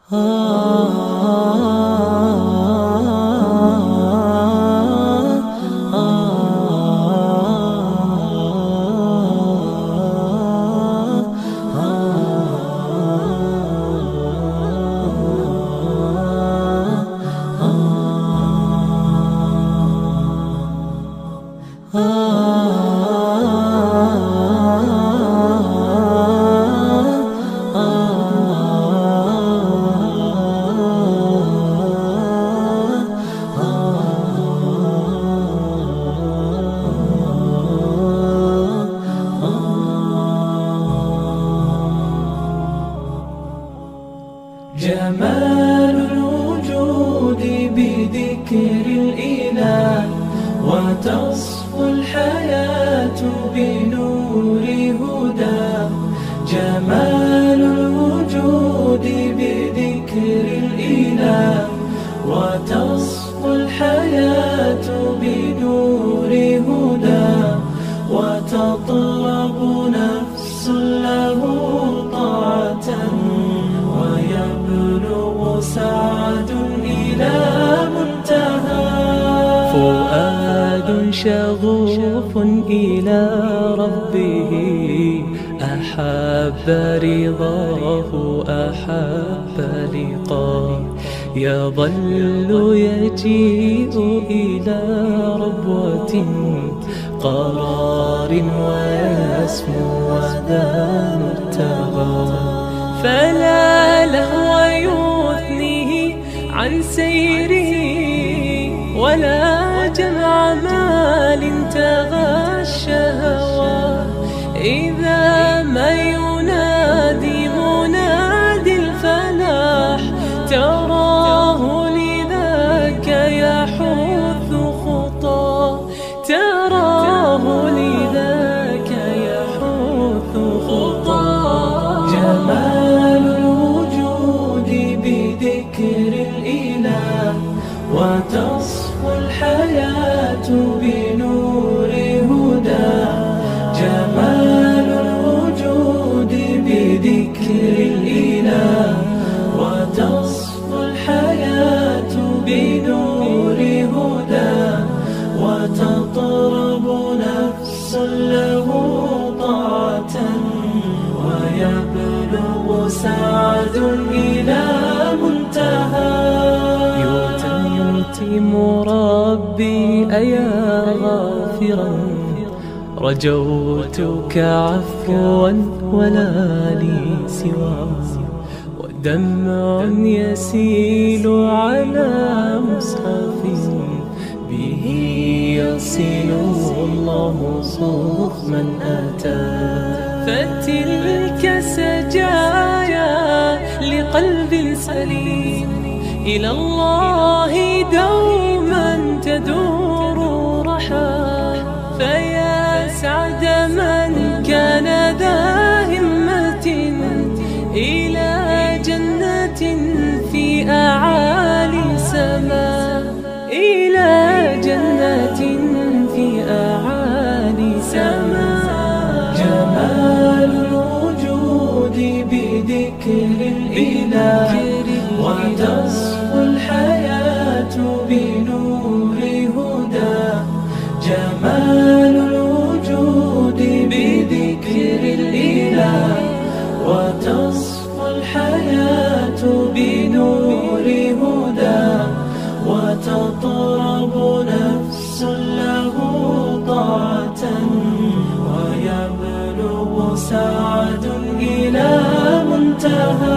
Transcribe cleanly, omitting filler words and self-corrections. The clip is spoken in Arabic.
جمال الوجود بذكر الإله، وتصفو الحياة بنور هداه. جمال الوجود بذكر الإله، وتصفو الحياة بنور هداه. وتطلب نفس له طاعة، ويبلغ سعد إلى منتهى. فؤاد شغوف إلى ربه، أحب رضاه أحب لقاه. يظل يجيء إلى ربوة قرار، ويسمو وذا مرتغى. فلا لهو يثنيه عن سيره، ولا جمع مال تغى الشهوى. إذا ما ينادي منادي الفلاح، تراه لذاك يحث خطاه. تراه لذاك يحث خطاه. جمال الوجود بذكر الإله، وتصفو الحياة بنور هداه. جمال الوجود بذكر الإله، وتصفو الحياة بنور هداه. وتطرب نفس له طاعة، ويبلغ سعد إلى منتهى. يتم ربي أيا غافرا، رجوتك عفوا ولا لي سوى. ودمع يسيل على مصحف، به يصل الله صوف من أتى. فتلك سجايا لقلب سليم، إلى الله دوما تدور رحى. فيا سعد من كان ذا همة، إلى جنة في أعالي سماء. إلى جنة في أعالي سماء. جمال الوجود بذكر الإله، وتصفو الحياة بنور هداه. جمال الوجود بذكر الإله، وتصفو الحياة بنور هداه. وتطرب نفس له طاعة، ويبلغ سعد إلى منتهى.